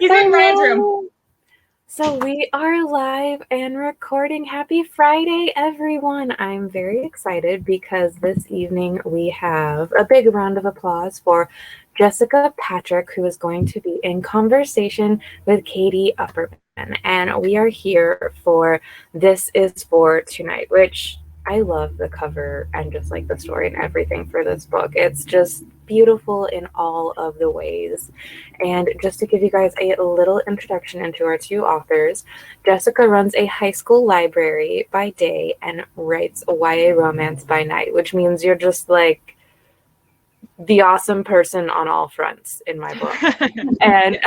He's in Ryan's room. Hello. So we are live and recording. Happy Friday, everyone. I'm very excited because this evening we have a big round of applause for Jessica Patrick, who is going to be in conversation with Katy Upperman. And we are here for This Is For Tonight, which I love the cover and just like the story and everything for this book. It's just beautiful in all of the ways. And just to give you guys a little introduction into our two authors, Jessica runs a high school library by day and writes a YA romance by night, which means you're just like the awesome person on all fronts in my book. And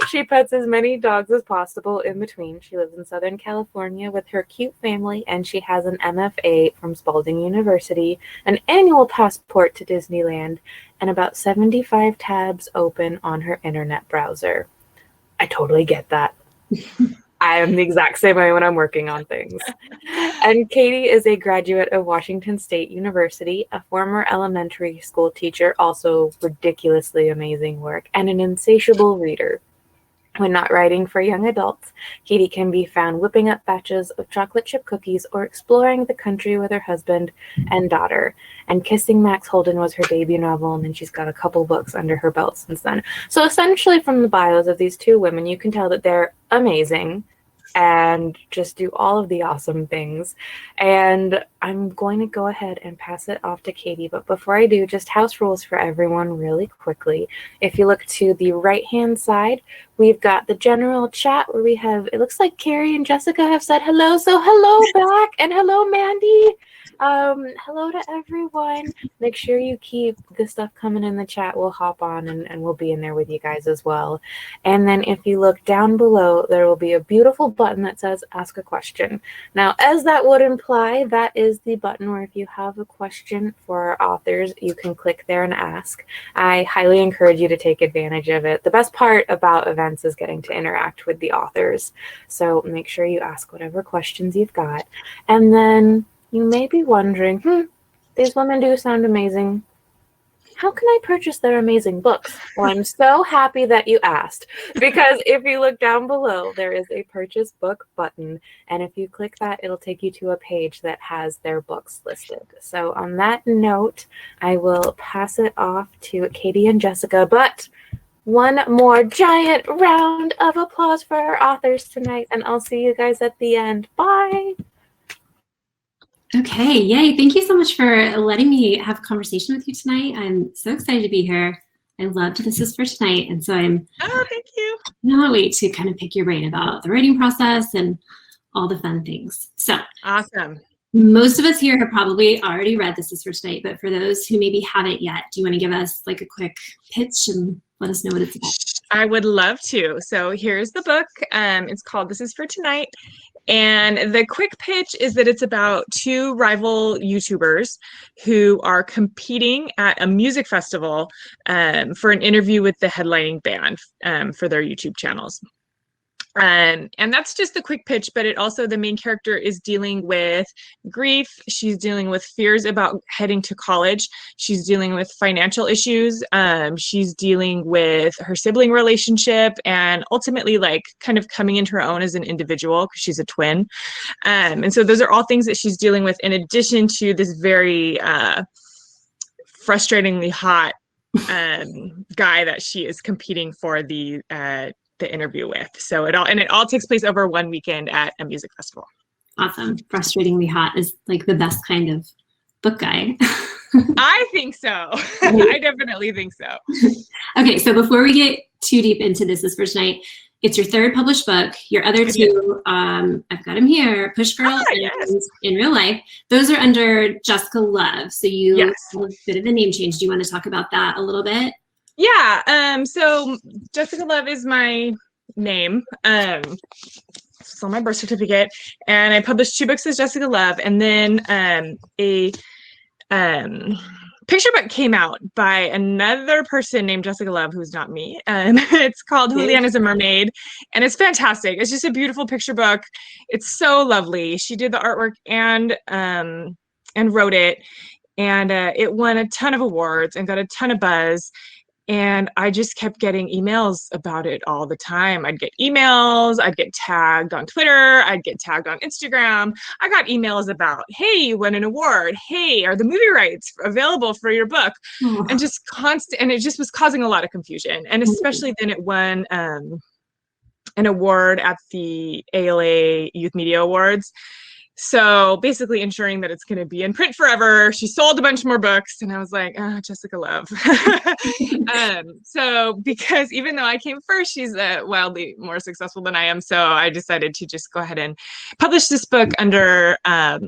she pets as many dogs as possible in between. She lives in Southern California with her cute family, and she has an MFA from Spalding University, an annual passport to Disneyland, and about 75 tabs open on her internet browser. I totally get that. I am the exact same way when I'm working on things. And Katy is a graduate of Washington State University, a former elementary school teacher, also ridiculously amazing work, and an insatiable reader. When not writing for young adults, Katy can be found whipping up batches of chocolate chip cookies or exploring the country with her husband and daughter. And Kissing Max Holden was her debut novel, and then she's got a couple books under her belt since then. So essentially from the bios of these two women, you can tell that they're amazing and just do all of the awesome things. And I'm going to go ahead and pass it off to Katy. But before I do, just house rules for everyone really quickly. If you look to the right-hand side, we've got the general chat where we have, it looks like Carrie and Jessica have said hello. So hello back, and hello, Mandy. Hello to everyone. Make sure you keep the stuff coming in the chat. We'll hop on and we'll be in there with you guys as well. And then if you look down below, there will be a beautiful button that says ask a question. Now, as that would imply, that is the button where if you have a question for our authors, you can click there and ask. I highly encourage you to take advantage of it. The best part about events is getting to interact with the authors. So make sure you ask whatever questions you've got. And then you may be wondering, these women do sound amazing. How can I purchase their amazing books? Well, I'm so happy that you asked, because if you look down below, there is a purchase book button. And if you click that, it'll take you to a page that has their books listed. So on that note, I will pass it off to Katy and Jessica. But one more giant round of applause for our authors tonight. And I'll see you guys at the end. Bye. Okay, yay. Thank you so much for letting me have a conversation with you tonight. I'm so excited to be here. I loved This Is For Tonight. And so thank you. Cannot wait to kind of pick your brain about the writing process and all the fun things. So awesome. Most of us here have probably already read This Is For Tonight, but for those who maybe haven't yet, do you want to give us like a quick pitch and let us know what it's about? I would love to. So here's the book. It's called This Is For Tonight. And the quick pitch is that it's about two rival YouTubers who are competing at a music festival for an interview with the headlining band for their YouTube channels. And that's just the quick pitch, but it also, the main character is dealing with grief. She's dealing with fears about heading to college. She's dealing with financial issues. She's dealing with her sibling relationship and ultimately like kind of coming into her own as an individual because she's a twin. And so those are all things that she's dealing with in addition to this very frustratingly hot guy that she is competing for the interview with. So it all takes place over one weekend at a music festival. Awesome. Frustratingly hot is like the best kind of book guy. I think so. I definitely think so. Okay, so before we get too deep into This Is For Tonight, it's your third published book. Your other two, I've got them here, Push Girl and In Real Life. Those are under Jessica Love. So you have a bit of a name change. Do you want to talk about that a little bit? Yeah, so Jessica Love is my name. It's on my birth certificate, and I published 2 books as Jessica Love, and then a picture book came out by another person named Jessica Love, who's not me. It's called Julianne is a Mermaid, and it's fantastic. It's just a beautiful picture book. It's so lovely. She did the artwork and wrote it, and it won a ton of awards and got a ton of buzz. And I just kept getting emails about it all the time. I'd get emails, I'd get tagged on Twitter, I'd get tagged on Instagram. I got emails about, hey, you won an award. Hey, are the movie rights available for your book? Oh. And just constant, and it just was causing a lot of confusion. And especially then it won an award at the ALA Youth Media Awards. So basically ensuring that it's going to be in print forever. She sold a bunch more books and I was like, oh, Jessica Love. So because even though I came first, she's wildly more successful than I am. So I decided to just go ahead and publish this book under a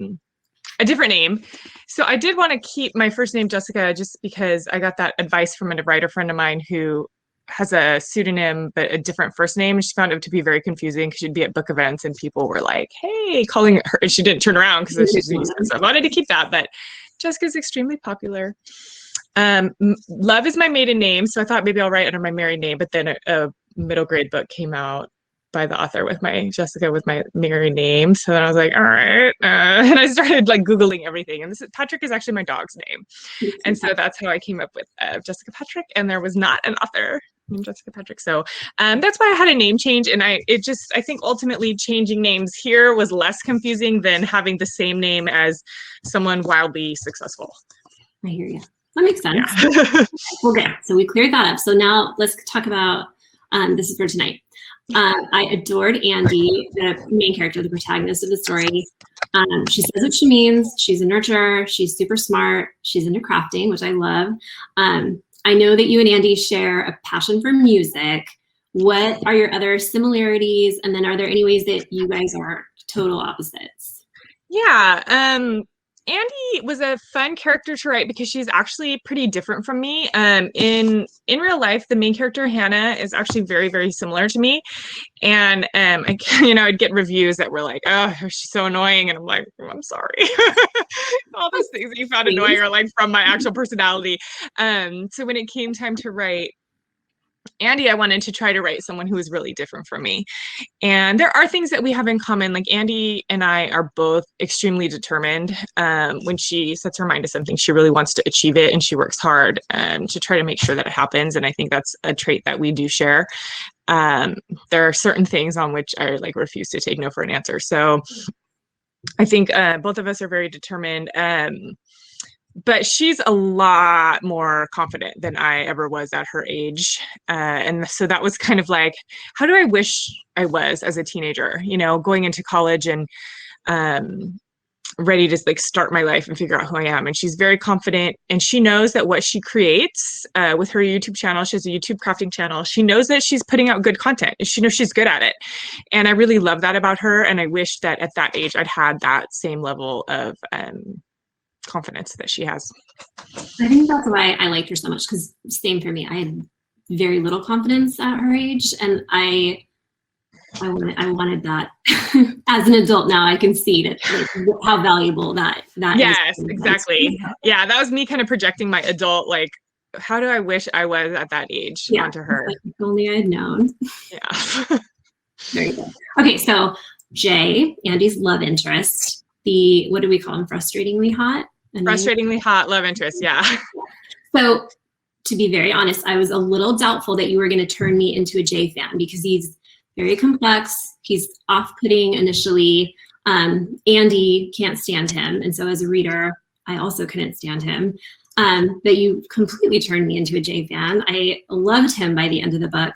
different name. So I did want to keep my first name Jessica just because I got that advice from a writer friend of mine who has a pseudonym but a different first name. She found it to be very confusing because she'd be at book events and people were like, hey, calling her, and she didn't turn around because she's so I wanted to keep that, but Jessica's extremely popular. Love is my maiden name, so I thought maybe I'll write under my married name, but then a middle grade book came out by the author with my Jessica with my married name. So then I was like, all right. And I started like Googling everything. And Patrick is actually my dog's name. And so that's how I came up with Jessica Patrick. And there was not an author named Jessica Patrick. So that's why I had a name change. And I think ultimately changing names here was less confusing than having the same name as someone wildly successful. I hear you. That makes sense. Yeah. Okay, so we cleared that up. So now let's talk about This Is For Tonight. I adored Andy, the main character, the protagonist of the story. She says what she means. She's a nurturer. She's super smart. She's into crafting, which I love. I know that you and Andy share a passion for music. What are your other similarities? And then are there any ways that you guys are total opposites? Yeah. Andy was a fun character to write because she's actually pretty different from me. In real life, the main character, Hannah, is actually very, very similar to me. And, I'd get reviews that were like, oh, she's so annoying. And I'm like, oh, I'm sorry. All those things that you found annoying are like from my actual personality. So when it came time to write Andy, I wanted to try to write someone who was really different from me. And there are things that we have in common. Like Andy and I are both extremely determined. When she sets her mind to something, she really wants to achieve it and she works hard to try to make sure that it happens. And I think that's a trait that we do share. There are certain things on which I like refuse to take no for an answer. So I think both of us are very determined. But she's a lot more confident than I ever was at her age. And so that was kind of like, how do I wish I was as a teenager, going into college and ready to like start my life and figure out who I am. And she's very confident and she knows that what she creates with her YouTube channel, she has a YouTube crafting channel. She knows that she's putting out good content and she knows she's good at it. And I really love that about her. And I wish that at that age, I'd had that same level of confidence that she has. I think that's why I liked her so much, because same for me. I had very little confidence at her age, and I wanted that. As an adult now, I can see that like, how valuable that yes, is. exactly. Yeah, that was me kind of projecting my adult, like, how do I wish I was at that age onto her? Like, if only I had known. Yeah. Very good. Okay, so Jay, Andy's love interest, what do we call him? Frustratingly hot? Frustratingly hot love interest, yeah. So to be very honest, I was a little doubtful that you were going to turn me into a Jay fan because he's very complex. He's off-putting initially. Andy can't stand him. And so as a reader, I also couldn't stand him. But you completely turned me into a Jay fan. I loved him by the end of the book.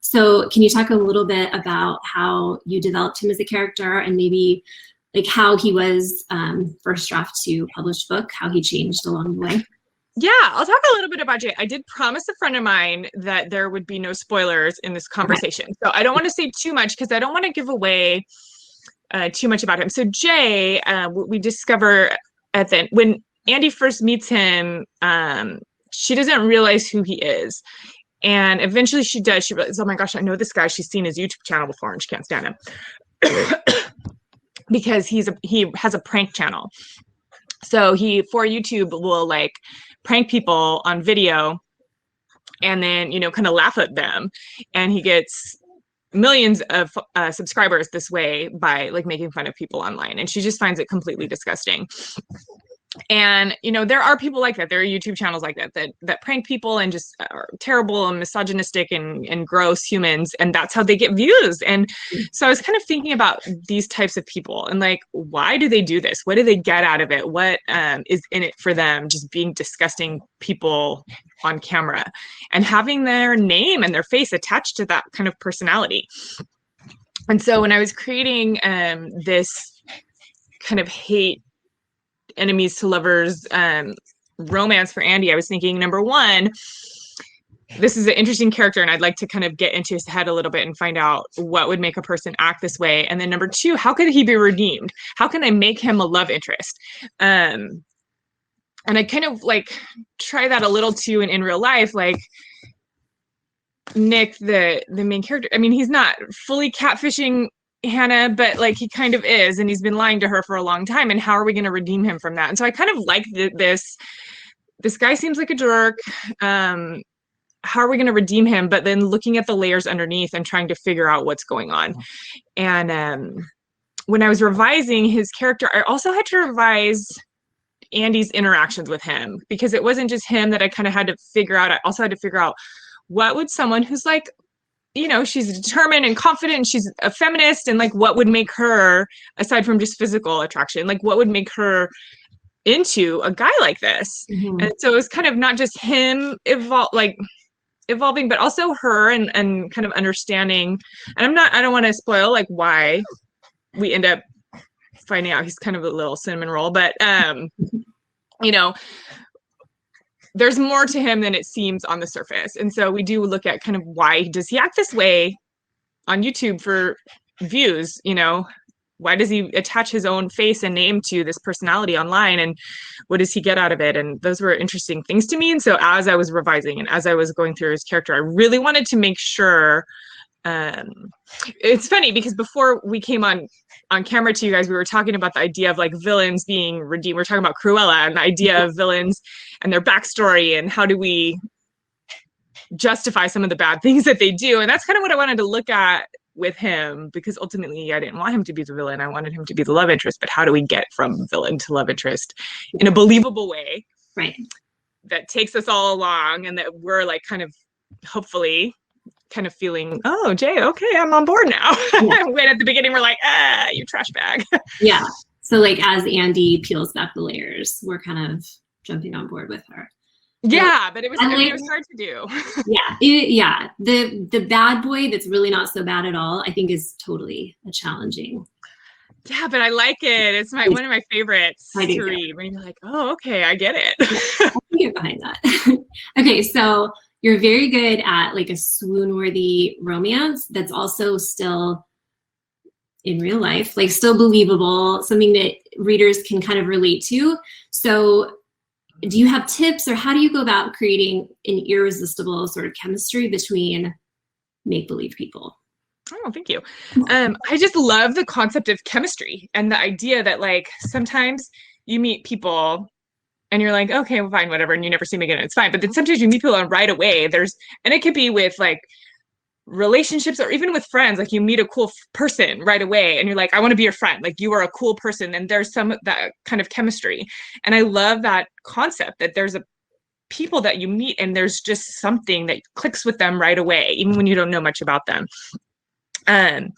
So can you talk a little bit about how you developed him as a character and maybe like how he was first draft to published book, how he changed along the way? Yeah, I'll talk a little bit about Jay. I did promise a friend of mine that there would be no spoilers in this conversation. So I don't want to say too much because I don't want to give away too much about him. So Jay, we discover at the end, when Andy first meets him, she doesn't realize who he is. And eventually she does. She realizes, oh my gosh, I know this guy. She's seen his YouTube channel before and she can't stand him. Because he has a prank channel. So he, for YouTube, will like prank people on video and then, kind of laugh at them. And he gets millions of subscribers this way by like making fun of people online. And she just finds it completely disgusting. And, you know, there are people like that. There are YouTube channels like that prank people and just are terrible and misogynistic and gross humans. And that's how they get views. And so I was kind of thinking about these types of people and like, why do they do this? What do they get out of it? What is in it for them? Just being disgusting people on camera and having their name and their face attached to that kind of personality. And so when I was creating this kind of hate enemies to lovers romance for Andy, I was thinking, number one, this is an interesting character and I'd like to kind of get into his head a little bit and find out what would make a person act this way. And then number two, how could he be redeemed? How can I make him a love interest? And I kind of like try that a little too in real life, like Nick, the main character. I mean, he's not fully catfishing Hannah, but like he kind of is, and he's been lying to her for a long time. And how are we going to redeem him from that? And so I kind of like this guy seems like a jerk. How are we going to redeem him? But then looking at the layers underneath and trying to figure out what's going on. And when I was revising his character, I also had to revise Andy's interactions with him, because it wasn't just him that I kind of had to figure out. I also had to figure out what would someone who's like, you know, she's determined and confident and she's a feminist, and like what would make her, aside from just physical attraction, like what would make her into a guy like this? Mm-hmm. And so it was kind of not just him evolving, but also her and kind of understanding. And I don't want to spoil like why we end up finding out he's kind of a little cinnamon roll, but you know, there's more to him than it seems on the surface. And so we do look at kind of why does he act this way on YouTube for views, you know, why does he attach his own face and name to this personality online, and what does he get out of it? And those were interesting things to me. And so as I was revising and as I was going through his character, I really wanted to make sure, it's funny because before we came on camera to you guys, we were talking about the idea of like villains being redeemed. We're talking about Cruella and the idea of villains and their backstory and how do we justify some of the bad things that they do. And that's kind of what I wanted to look at with him, because ultimately I didn't want him to be the villain. I wanted him to be the love interest, but how do we get from villain to love interest in a believable way? Right. That takes us all along and that we're like kind of hopefully kind of feeling, oh, Jay, okay, I'm on board now. Yeah. When at the beginning we're like, you trash bag. Yeah. So like as Andy peels back the layers, we're kind of jumping on board with her. Yeah, but it was hard to do. Yeah. The bad boy that's really not so bad at all, I think is totally a challenging. Yeah, but I like it. It's one of my favorites to read. When you're like, oh, okay, I get it. I can get behind that. Okay, so you're very good at like a swoon-worthy romance that's also still in real life, like still believable, something that readers can kind of relate to. So do you have tips, or how do you go about creating an irresistible sort of chemistry between make-believe people? Oh, thank you. I just love the concept of chemistry and the idea that like sometimes you meet people and you're like, okay, well, fine, whatever, and you never see them again, it's fine. But then sometimes you meet people and right away and it could be with like relationships or even with friends, like you meet a cool person right away and you're like, I want to be your friend, like you are a cool person, and there's some that kind of chemistry. And I love that concept that there's people that you meet and there's just something that clicks with them right away, even when you don't know much about them. And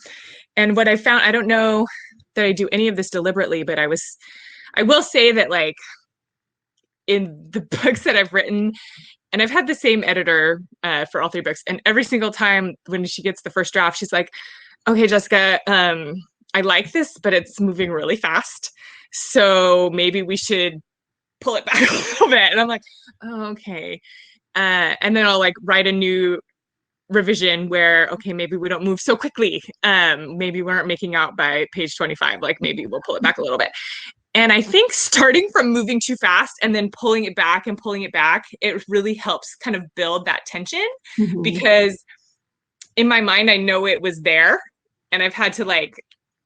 what I found, I don't know that I do any of this deliberately, but I will say that like in the books that I've written, and I've had the same editor for all 3 books, and every single time when she gets the first draft, she's like, okay, Jessica, I like this, but it's moving really fast. So maybe we should pull it back a little bit. And I'm like, oh, okay. And then I'll like write a new revision where, okay, maybe we don't move so quickly. Maybe we aren't making out by page 25. Like maybe we'll pull it back a little bit. And I think starting from moving too fast and then pulling it back, it really helps kind of build that tension, because in my mind, I know it was there and I've had to like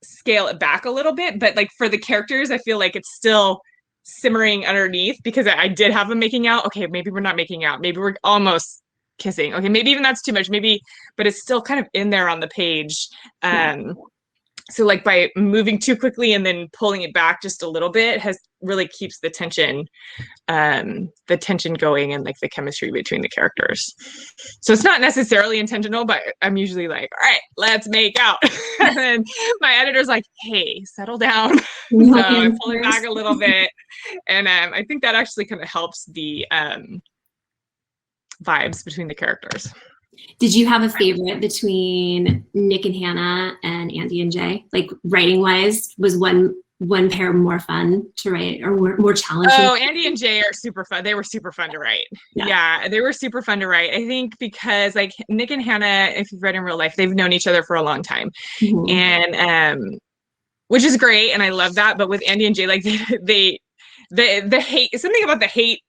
scale it back a little bit. But like for the characters, I feel like it's still simmering underneath because I did have them making out. Okay, maybe we're not making out. Maybe we're almost kissing. Okay, maybe even that's too much. Maybe, but it's still kind of in there on the page. so like by moving too quickly and then pulling it back just a little bit has really keeps the tension going and like the chemistry between the characters. So it's not necessarily intentional, but I'm usually like, all right, let's make out. And then my editor's like, hey, settle down. So I pull it back a little bit. And I think that actually kind of helps the vibes between the characters. Did you have a favorite between Nick and Hannah and Andy and Jay? Like writing wise, was one pair more fun to write or more challenging? Oh, Andy and Jay are super fun. They were super fun to write. Yeah, they were super fun to write. I think because like Nick and Hannah, if you've read in real life, they've known each other for a long time. Mm-hmm. And which is great. And I love that. But with Andy and Jay, like the hate, something about the hate.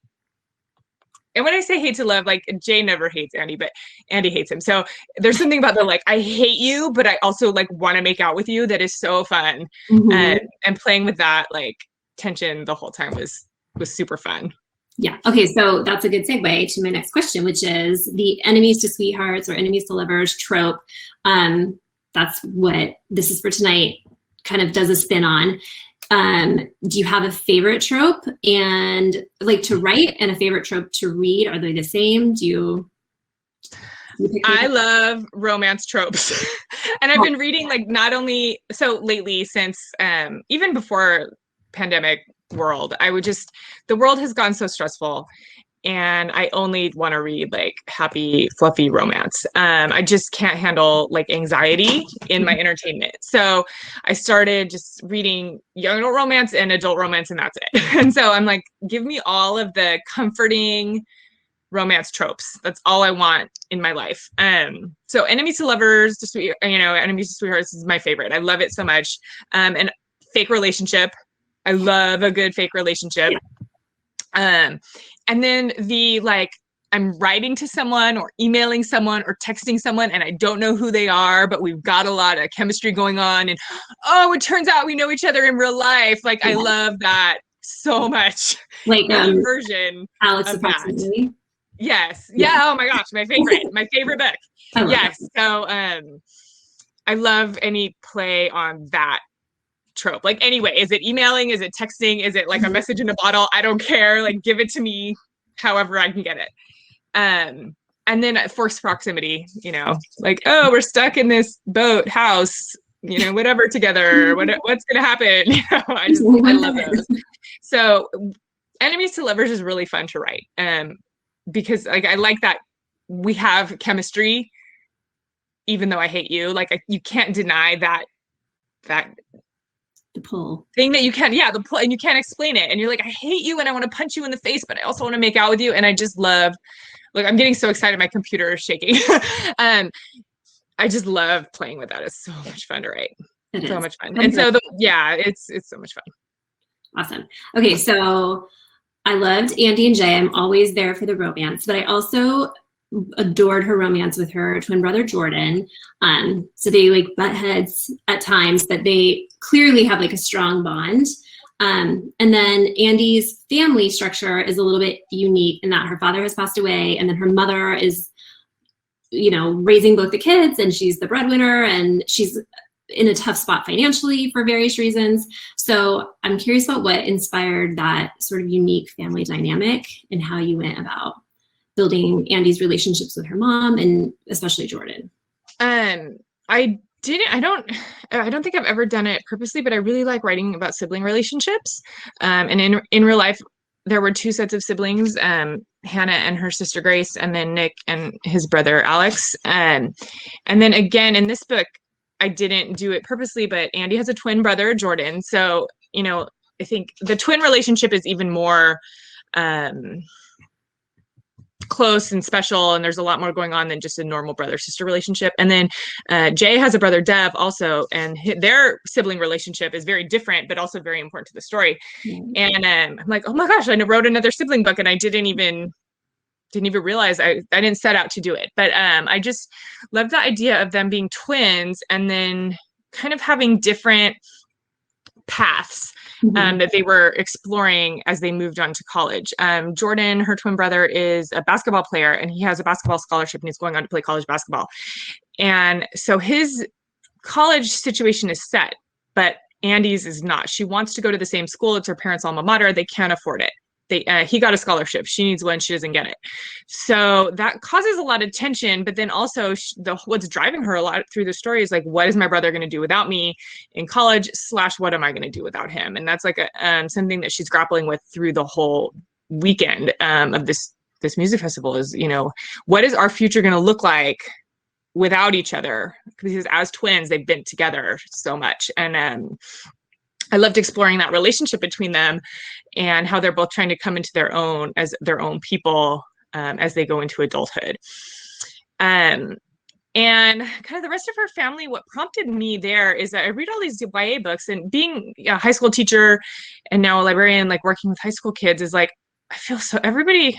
And when I say hate to love, like Jay never hates Andy, but Andy hates him. So there's something about the like, I hate you, but I also like want to make out with you. That is so fun. Mm-hmm. And playing with that like tension the whole time was super fun. Yeah. Okay. So that's a good segue to my next question, which is the enemies to sweethearts or enemies to lovers trope. That's what This Is for Tonight kind of does a spin on. Do you have a favorite trope and like to write and a favorite trope to read? Are they the same? I love romance tropes. And I've been reading like not only so lately since even before pandemic world, the world has gone so stressful and I only want to read like happy, fluffy romance. I just can't handle like anxiety in my entertainment. So I started just reading young adult romance and adult romance, and that's it. And so I'm like, give me all of the comforting romance tropes. That's all I want in my life. So enemies to lovers, enemies to sweethearts is my favorite. I love it so much. And fake relationship. I love a good fake relationship. And then the like, I'm writing to someone or emailing someone or texting someone and I don't know who they are, but we've got a lot of chemistry going on. And it turns out we know each other in real life. Like, I love that so much. Like version Alex of that. Yes. Yeah. Oh my gosh. My favorite book. Yes. So I love any play on that trope. Like, anyway, is it emailing? Is it texting? Is it like a message in a bottle? I don't care. Like, give it to me however I can get it. And then forced proximity, like, oh, we're stuck in this boat house, whatever together, what's going to happen? I love those. So enemies to lovers is really fun to write. Because like, I like that we have chemistry, even though I hate you. Like, you can't deny that the pull thing that you can, the pull, and you can't explain it. And you're like, I hate you and I want to punch you in the face, but I also want to make out with you. And I just love, like, I'm getting so excited. My computer is shaking. I just love playing with that. It's so much fun to write. So much fun. And so it's so much fun. Awesome. Okay. So I loved Andy and Jay. I'm always there for the romance, but I also adored her romance with her twin brother Jordan. So they like butt heads at times, but they clearly have like a strong bond. And then Andy's family structure is a little bit unique in that her father has passed away, and then her mother is, raising both the kids, and she's the breadwinner, and she's in a tough spot financially for various reasons. So I'm curious about what inspired that sort of unique family dynamic and how you went about building Andy's relationships with her mom and especially Jordan. I don't think I've ever done it purposely, but I really like writing about sibling relationships. And in real life, there were two sets of siblings, Hannah and her sister Grace, and then Nick and his brother Alex. And then again, in this book, I didn't do it purposely, but Andy has a twin brother, Jordan. So, I think the twin relationship is even more close and special, and there's a lot more going on than just a normal brother-sister relationship. And then Jay has a brother, Dev, also, and their sibling relationship is very different, but also very important to the story. Mm-hmm. And I'm like, oh my gosh, I wrote another sibling book, and I didn't even realize I didn't set out to do it. But I just love the idea of them being twins and then kind of having different paths that they were exploring as they moved on to college. Jordan, her twin brother, is a basketball player, and he has a basketball scholarship, and he's going on to play college basketball. And so his college situation is set, but Andy's is not. She wants to go to the same school. It's her parents' alma mater. They can't afford it. He got a scholarship. She needs one. She doesn't get it. So that causes a lot of tension. But then also what's driving her a lot through the story is like, what is my brother going to do without me in college / what am I going to do without him? And that's like something that she's grappling with through the whole weekend of this music festival is, what is our future going to look like without each other? Because as twins, they've been together so much. And I loved exploring that relationship between them and how they're both trying to come into their own as their own people as they go into adulthood. And kind of the rest of her family, what prompted me there is that I read all these YA books, and being a high school teacher and now a librarian, like working with high school kids, is like, I feel so everybody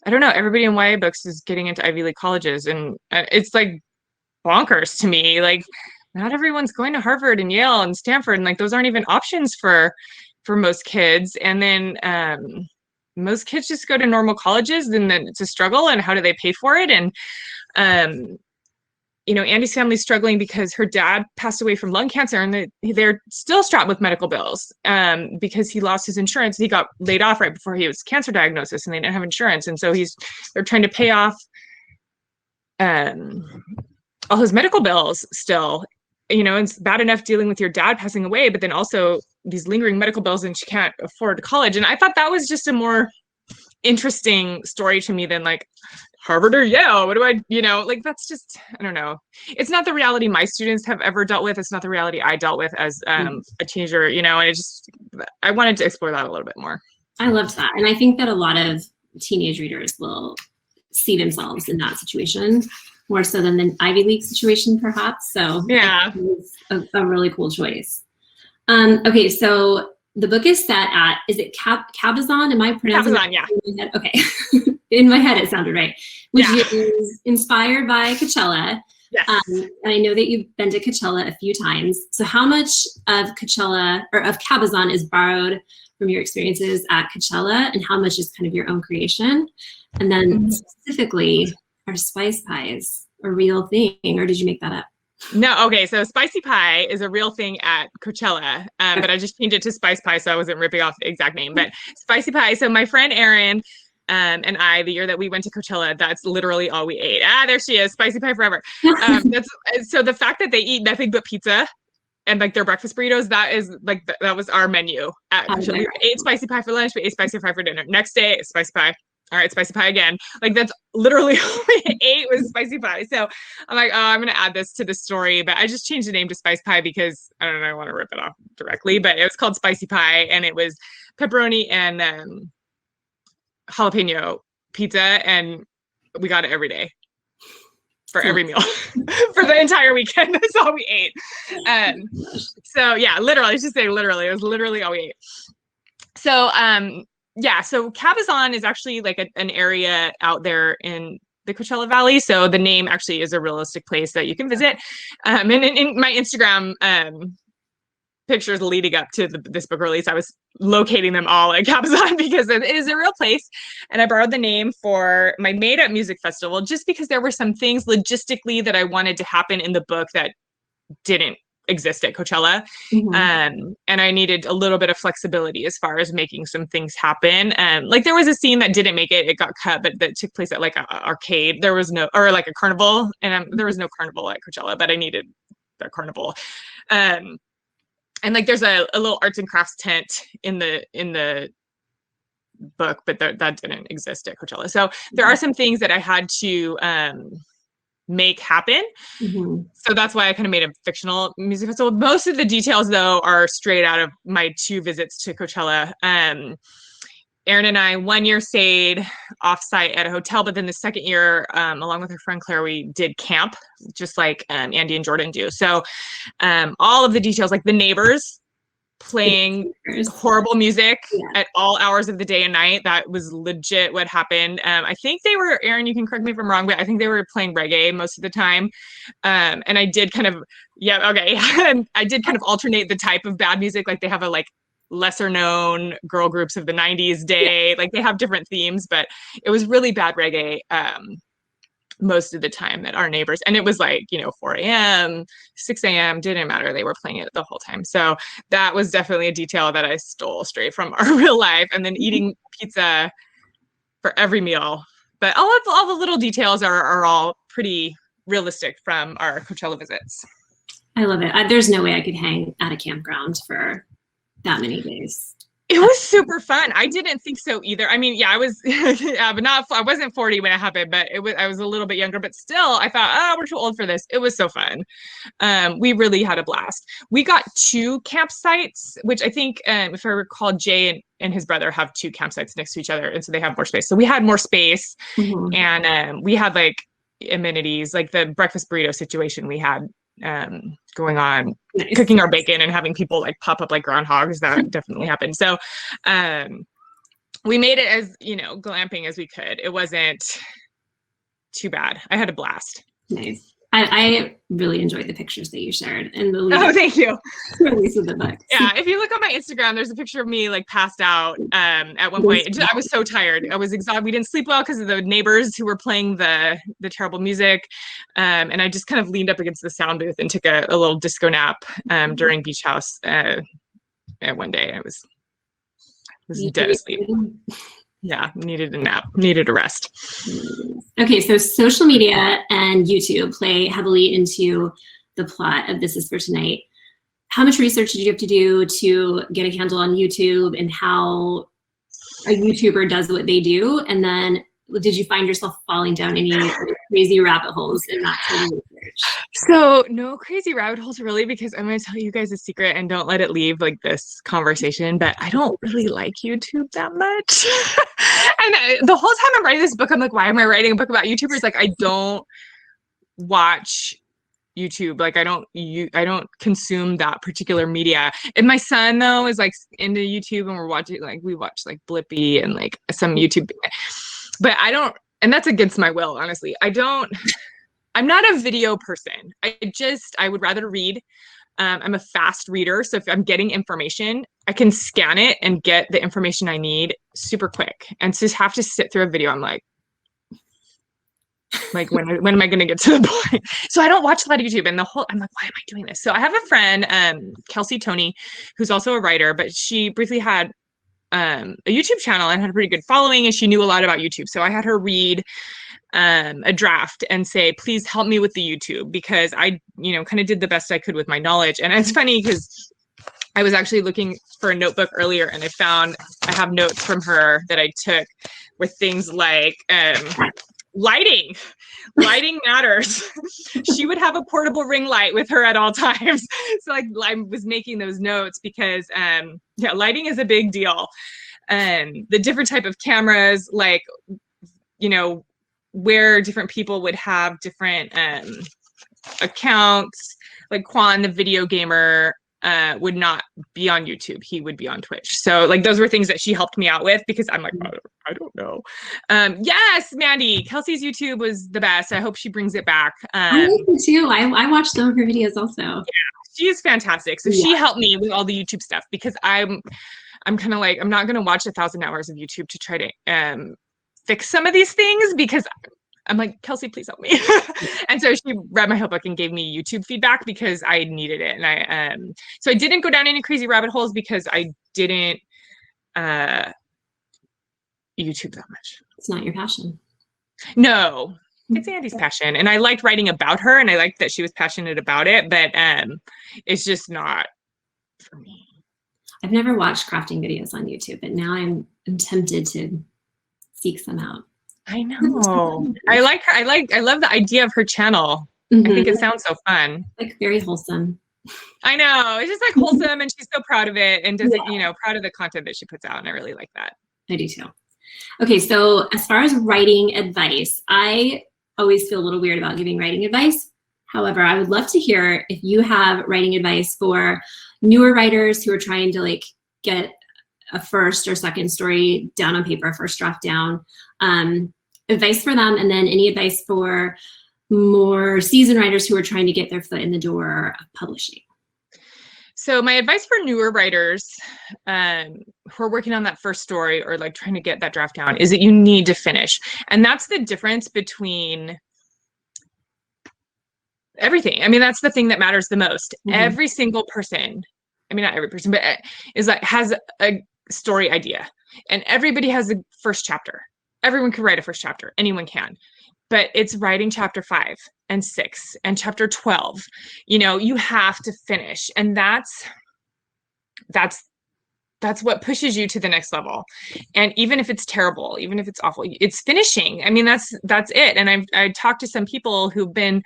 in YA books is getting into Ivy League colleges, and it's like bonkers to me. Like, not everyone's going to Harvard and Yale and Stanford, and like those aren't even options for most kids. And then most kids just go to normal colleges, and then it's a struggle. And how do they pay for it? And Andy's family's struggling because her dad passed away from lung cancer, and they're still strapped with medical bills because he lost his insurance. He got laid off right before he was cancer diagnosis, and they didn't have insurance. And so they're trying to pay off all his medical bills still. It's bad enough dealing with your dad passing away, but then also these lingering medical bills, and she can't afford college. And I thought that was just a more interesting story to me than like Harvard or Yale. What do I, like, that's just, I don't know. It's not the reality my students have ever dealt with. It's not the reality I dealt with as a teenager, and I wanted to explore that a little bit more. I loved that. And I think that a lot of teenage readers will see themselves in that situation more so than the Ivy League situation, perhaps. So yeah, it's a really cool choice. Okay, so the book is set at, is it Cabazon? Am I pronouncing Cabazon? Yeah. In my head? Okay. In my head, it sounded right. Which is inspired by Coachella. Yes. And I know that you've been to Coachella a few times. So how much of Coachella or of Cabazon is borrowed from your experiences at Coachella, and how much is kind of your own creation? And then specifically, are spice pies a real thing, or did you make that up? No, okay, so spicy pie is a real thing at Coachella, but I just changed it to spice pie so I wasn't ripping off the exact name. But spicy pie, so my friend Erin and I, the year that we went to Coachella, that's literally all we ate. There she is, spicy pie forever. So the fact that they eat nothing but pizza and like their breakfast burritos, that is like, that was our menu at Coachella. We ate spicy pie for lunch, we ate spicy pie for dinner. Next day, spicy pie. All right, spicy pie again. Like, that's literally all we ate was spicy pie. So I'm like, oh, I'm going to add this to the story. But I just changed the name to spice pie because I don't know, I want to rip it off directly. But it was called spicy pie, and it was pepperoni and jalapeno pizza. And we got it every day for every meal for the entire weekend. That's all we ate. So yeah, literally, I should say literally, it was literally all we ate. So, yeah, so Cabazon is actually like an area out there in the Coachella Valley. So the name actually is a realistic place that you can visit. And in my Instagram pictures leading up to this book release, I was locating them all at Cabazon because it is a real place. And I borrowed the name for my made-up music festival just because there were some things logistically that I wanted to happen in the book that didn't exist at Coachella. And I needed a little bit of flexibility as far as making some things happen. Like, there was a scene that didn't make it got cut, but that took place at like an arcade. There was no, or like a carnival, and there was no carnival at Coachella, but I needed the carnival. And like, there's a little arts and crafts tent in the book, but that didn't exist at Coachella. So there are some things that I had to make happen. So that's why I kind of made a fictional music festival. Most of the details, though, are straight out of my 2 visits to Coachella. Erin and I, 1 year stayed offsite at a hotel, but then the second year, along with her friend Claire, we did camp, just like Andy and Jordan do. So all of the details, like the neighbors playing horrible music at all hours of the day and night, that was legit what happened. I think they were, Erin, you can correct me if I'm wrong, but I think they were playing reggae most of the time. And I did kind of, and I did kind of alternate the type of bad music. Like, they have a like lesser known girl groups of the 90s day, like they have different themes, but it was really bad reggae most of the time at our neighbors. And it was like, 4 a.m., 6 a.m., didn't matter. They were playing it the whole time. So that was definitely a detail that I stole straight from our real life. And then eating pizza for every meal. But all the little details are all pretty realistic from our Coachella visits. I love it. There's no way I could hang at a campground for that many days. It was super fun. I didn't think so either. I mean, yeah, I was, but I wasn't 40 when it happened, but I was a little bit younger, but still I thought, we're too old for this. It was so fun. We really had a blast. We got 2 campsites, which I think, if I recall, Jay and his brother have 2 campsites next to each other. And so they have more space. So we had more space and we had like amenities, like the breakfast burrito situation we had going on, nice. Cooking our bacon and having people like pop up like groundhogs. That definitely happened. So we made it as, glamping as we could. It wasn't too bad. I had a blast. Nice. I really enjoyed the pictures that you shared and the thank you. Release of the book. Yeah, if you look on my Instagram, there's a picture of me like passed out at one point. I was so tired. I was exhausted. We didn't sleep well because of the neighbors who were playing the terrible music, and I just kind of leaned up against the sound booth and took a little disco nap during Beach House one day. I was dead asleep. Yeah, needed a nap, needed a rest. Okay, so social media and YouTube play heavily into the plot of This Is For Tonight. How much research did you have to do to get a handle on YouTube and how a YouTuber does what they do? And then did you find yourself falling down any crazy rabbit holes in that kind of research? So no crazy rabbit holes really, because I'm going to tell you guys a secret and don't let it leave like this conversation, but I don't really like YouTube that much. And the whole time I'm writing this book, I'm like, why am I writing a book about YouTubers? Like, I don't watch YouTube. Like, I don't consume that particular media. And my son though is like into YouTube, and we watch like Blippi and like some YouTube, but I don't, and that's against my will, honestly. I'm not a video person. I would rather read. I'm a fast reader. So if I'm getting information, I can scan it and get the information I need super quick. And to have to sit through a video, I'm like when am I going to get to the point? So I don't watch a lot of YouTube, and I'm like, why am I doing this? So I have a friend, Kelsey Tony, who's also a writer, but she briefly had a YouTube channel and had a pretty good following, and she knew a lot about YouTube. So I had her read a draft and say, please help me with the YouTube, because I, kind of did the best I could with my knowledge. And it's funny because I was actually looking for a notebook earlier, and I have notes from her that I took with things like lighting matters. She would have a portable ring light with her at all times. So like I was making those notes because lighting is a big deal. The different type of cameras, like, where different people would have different accounts, like Quan, the video gamer, would not be on YouTube. He would be on Twitch. So like those were things that she helped me out with, because I'm like, I don't know. Yes, Mandy, Kelsey's YouTube was the best. I hope she brings it back. I like it too. I watched some of her videos also. Yeah, she is fantastic. So she helped me with all the YouTube stuff, because I'm kind of like, I'm not going to watch 1,000 hours of YouTube to try to fix some of these things, because I'm like, Kelsey, please help me. And so she read my whole book and gave me YouTube feedback because I needed it. And so I didn't go down any crazy rabbit holes because I didn't YouTube that much. It's not your passion. No, it's Andy's passion. And I liked writing about her, and I liked that she was passionate about it, but it's just not for me. I've never watched crafting videos on YouTube, but now I'm tempted to seek some out. I know. I like her. I love the idea of her channel. Mm-hmm. I think it sounds so fun. Like very wholesome. I know. It's just like wholesome, and she's so proud of it, and does it, proud of the content that she puts out. And I really like that. I do too. Okay. So as far as writing advice, I always feel a little weird about giving writing advice. However, I would love to hear if you have writing advice for newer writers who are trying to like get a first or second story down on paper, first draft down. Advice for them, and then any advice for more seasoned writers who are trying to get their foot in the door of publishing. So my advice for newer writers who are working on that first story or like trying to get that draft down is that you need to finish. And that's the difference between everything. I mean, that's the thing that matters the most. Mhm. Every single person, I mean, not every person, but is like, has a story idea, and everybody has a first chapter. Everyone can write a first chapter. Anyone can, but it's writing chapter 5 and 6 and chapter 12. You know, you have to finish. And that's what pushes you to the next level. And even if it's terrible, even if it's awful, it's finishing. I mean, that's it. And I talked to some people who've been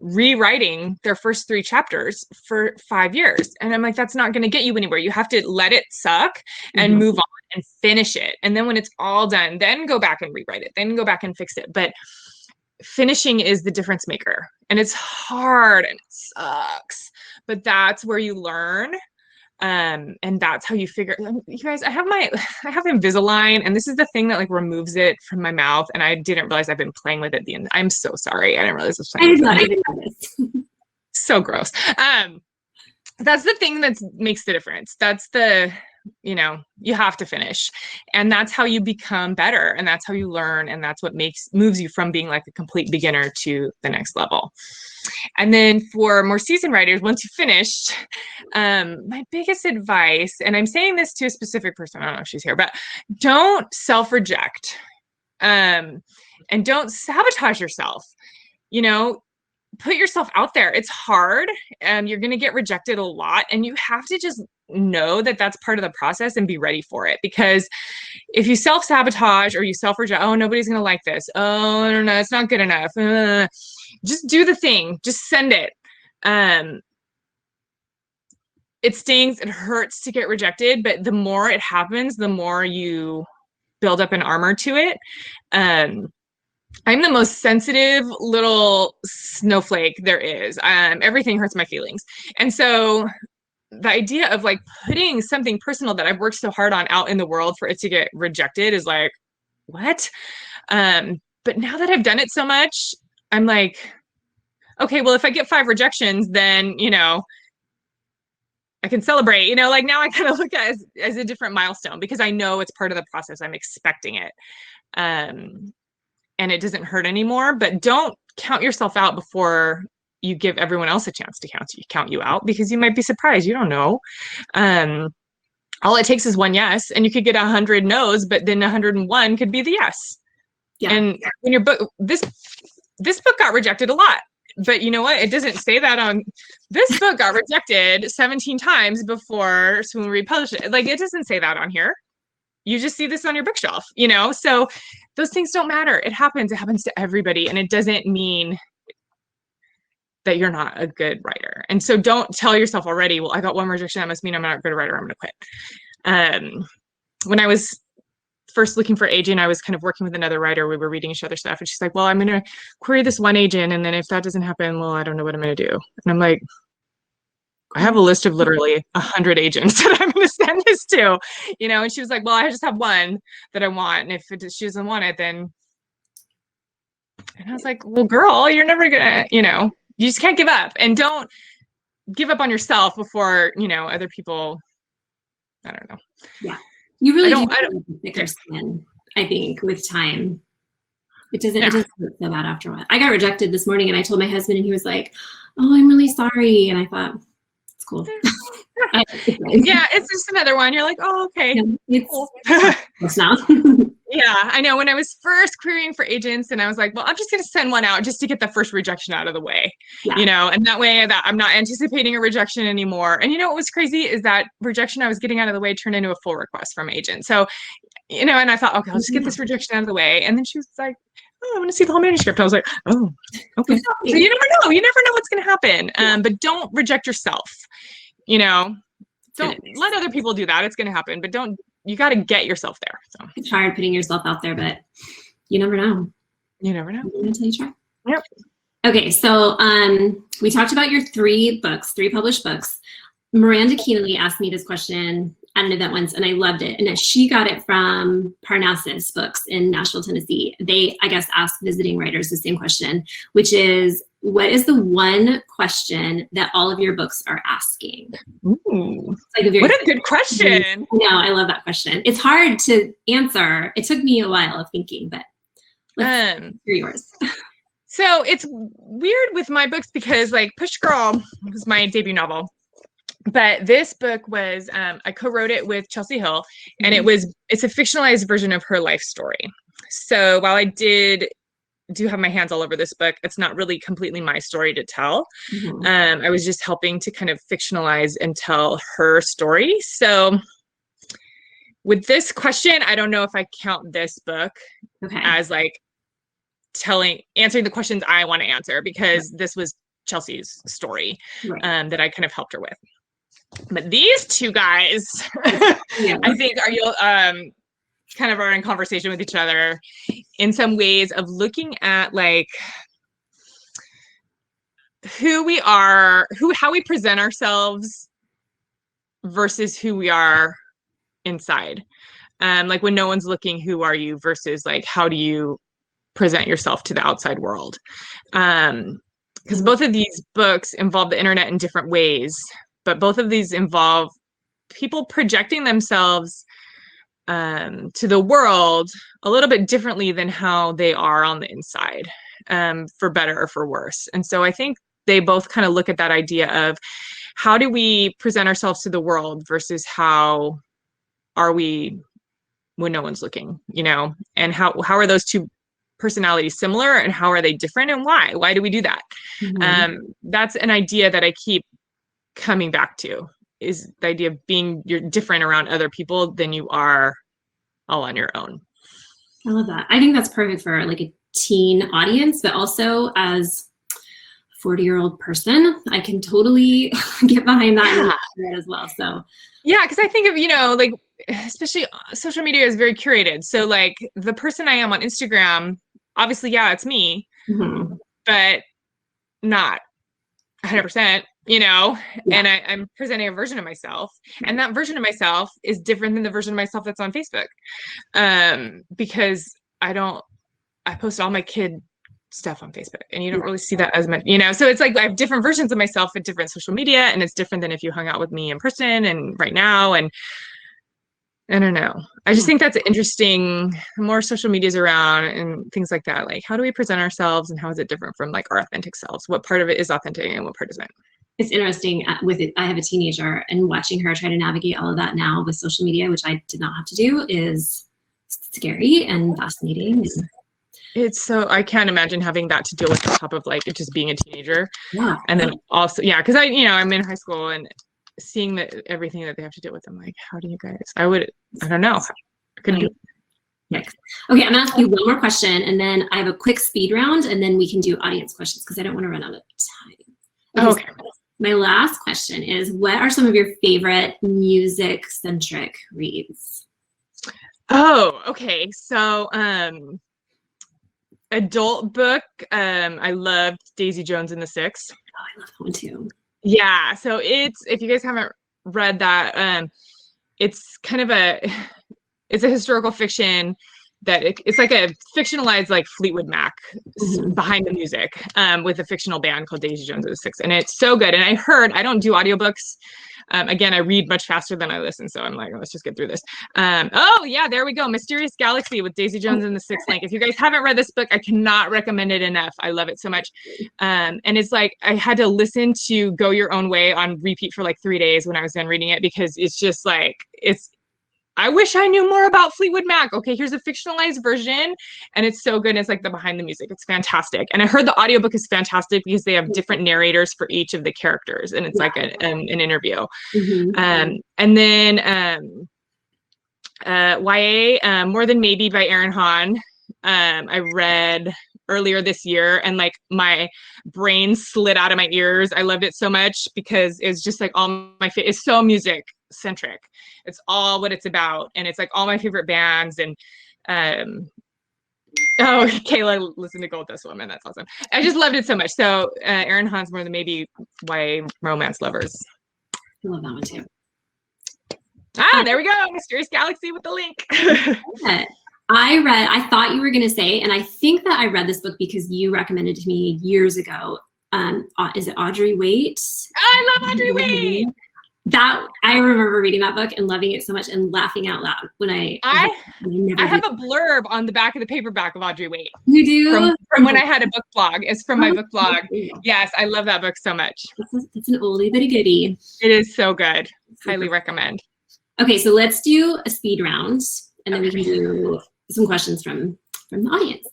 rewriting their first 3 chapters for 5 years. And I'm like, that's not going to get you anywhere. You have to let it suck and move on and finish it. And then when it's all done, then go back and rewrite it, then go back and fix it. But finishing is the difference maker. And it's hard and it sucks, but that's where you learn. And that's how you figure. You guys, I have Invisalign, and this is the thing that like removes it from my mouth, and I didn't realize I've been playing with it the end. I'm so sorry. I didn't realize I was playing with it. So gross. That's the thing that makes the difference. That's the, you know, you have to finish, and that's how you become better, and that's how you learn, and that's what moves you from being like a complete beginner to the next level. And then for more seasoned writers, once you finished, my biggest advice, and I'm saying this to a specific person, I don't know if she's here, but don't self-reject, and don't sabotage yourself. You know, put yourself out there. It's hard, and you're going to get rejected a lot, and you have to just know that that's part of the process and be ready for it. Because if you self-sabotage or you self-reject, oh, nobody's going to like this. Oh, no, it's not good enough. Just do the thing. Just send it. It stings. It hurts to get rejected, but the more it happens, the more you build up an armor to it. I'm the most sensitive little snowflake there is. Everything hurts my feelings. And so the idea of like putting something personal that I've worked so hard on out in the world for it to get rejected is like, what? But now that I've done it so much, I'm like, okay, well, if I get 5 rejections, then, you know, I can celebrate, you know, like now I kind of look at it as a different milestone, because I know it's part of the process. I'm expecting it. And it doesn't hurt anymore. But don't count yourself out before you give everyone else a chance to count you out, because you might be surprised. You don't know. All it takes is one yes, and you could get 100 no's, but then 101 could be the yes. Yeah. And when your book, this book got rejected a lot, but you know what? It doesn't say that on this book got rejected 17 times before when we published it. Like, it doesn't say that on here. You just see this on your bookshelf, you know? So those things don't matter. It happens to everybody. And it doesn't mean that you're not a good writer. And so don't tell yourself already, well, I got 1 rejection, that must mean I'm not a good writer, I'm going to quit. When I was first looking for agent, I was kind of working with another writer. We were reading each other's stuff, and she's like, well, I'm going to query this one agent, and then if that doesn't happen, well, I don't know what I'm going to do. And I'm like, I have a list of literally 100 agents that I'm going to send this to, you know? And she was like, well, I just have one that I want. And if she doesn't want it, then, and I was like, well, girl, you're never going to, you know, you just can't give up, and don't give up on yourself before, you know, other people, I don't know. Yeah. You really do have a thicker skin, I think, with time. It doesn't hurt so bad after a while. I got rejected this morning, and I told my husband, and he was like, oh, I'm really sorry. And I thought, it's cool. Yeah, it's just another one. You're like, oh, okay. Yeah, it's now. Yeah, I know. When I was first querying for agents, and I was like, well, I'm just going to send one out just to get the first rejection out of the way, you know, and that way that I'm not anticipating a rejection anymore. And you know what was crazy is that rejection I was getting out of the way turned into a full request from agent. So, you know, and I thought, okay, I'll just get this rejection out of the way. And then she was like, oh, I want to see the whole manuscript. I was like, oh, okay. So you never know. You never know what's going to happen. But don't reject yourself. You know, don't let other people do that. It's going to happen. But you got to get yourself there. So it's hard putting yourself out there, but you never know. You never know. Until you try. Yep. Okay, so we talked about your 3 published books. Miranda Keenly asked me this question at an event once, and I loved it. And she got it from Parnassus Books in Nashville, Tennessee. They, I guess, asked visiting writers the same question, which is, what is the one question that all of your books are asking? Ooh, what a good question. I know, I love that question. It's hard to answer. It took me a while of thinking, but let's hear yours. So it's weird with my books because like Push Girl was my debut novel. But this book was, I co-wrote it with Chelsea Hill, and it's a fictionalized version of her life story. So while I do have my hands all over this book, it's not really completely my story to tell. I was just helping to kind of fictionalize and tell her story. So with this question, I don't know if I count this book as like answering the questions I want to answer, because this was Chelsea's story that I kind of helped her with. But these two guys, I think you'll kind of are in conversation with each other in some ways of looking at like who we are, how we present ourselves versus who we are inside. Like when no one's looking, who are you versus like how do you present yourself to the outside world? Because both of these books involve the internet in different ways. But both of these involve people projecting themselves to the world a little bit differently than how they are on the inside, for better or for worse. And so I think they both kind of look at that idea of how do we present ourselves to the world versus how are we when no one's looking, you know, and how are those two personalities similar and how are they different and why? Why do we do that? That's an idea that I keep coming back to, is the idea of you're different around other people than you are all on your own. I love that. I think that's perfect for like a teen audience, but also as a 40-year-old person, I can totally get behind that as well. So yeah, because I think of, you know, like especially social media is very curated. So like the person I am on Instagram, obviously, yeah, it's me, but not 100%. You know, and I'm presenting a version of myself, and that version of myself is different than the version of myself that's on Facebook, because I post all my kid stuff on Facebook, and you don't really see that as much, you know. So it's like I have different versions of myself at different social media, and it's different than if you hung out with me in person and right now. And I don't know. I just think that's interesting. The more social media is around and things like that, like how do we present ourselves, and how is it different from like our authentic selves? What part of it is authentic and what part isn't? It's interesting with it. I have a teenager, and watching her try to navigate all of that now with social media, which I did not have to do, is scary and fascinating. It's so, I can't imagine having that to deal with on top of like just being a teenager. Yeah. And then also, because I'm in high school and seeing everything that they have to deal with. I'm like, how do you guys? I don't know. I couldn't do it. Next. Okay, I'm gonna ask you one more question, and then I have a quick speed round, and then we can do audience questions because I don't want to run out of time. Okay. So my last question is, what are some of your favorite music-centric reads? Oh, okay. So, adult book. I loved Daisy Jones and the Six. Oh, I love that one too. Yeah. So if you guys haven't read that, it's kind of it's a historical fiction that it's like a fictionalized like Fleetwood Mac behind the music, with a fictional band called Daisy Jones and the Six, and it's so good. And I don't do audiobooks. Again, I read much faster than I listen, so I'm like, let's just get through this. Oh yeah, there we go. Mysterious Galaxy with Daisy Jones and the Six Link. If you guys haven't read this book, I cannot recommend it enough. I love it so much. And it's like I had to listen to Go Your Own Way on repeat for like 3 days when I was done reading it, because it's just like I wish I knew more about Fleetwood Mac. Okay, here's a fictionalized version, and it's so good. It's like the behind the music. It's fantastic. And I heard the audiobook is fantastic because they have different narrators for each of the characters, and it's like an interview. And then YA, More Than Maybe by Erin Hahn. I read earlier this year, and like my brain slid out of my ears. I loved it so much because it's just like it's so music centric. It's all what it's about, and it's like all my favorite bands. And Kayla listened to Gold Dust Woman. That's awesome. I just loved it so much. So Erin Hahn's More Than Maybe YA romance lovers. I love that one too. There we go. Mysterious Galaxy with the link. I thought you were going to say, and I think that I read this book because you recommended it to me years ago. Is it Audrey Waite? I love Audrey Waite. I remember reading that book and loving it so much and laughing out loud when I have a blurb on the back of the paperback of Audrey Waite. You do? From when I had a book blog. It's from my book blog. Yes, I love that book so much. It's an oldie but a goodie. It is so good. Highly recommend. Okay, so let's do a speed round, and then we can do some questions from the audience.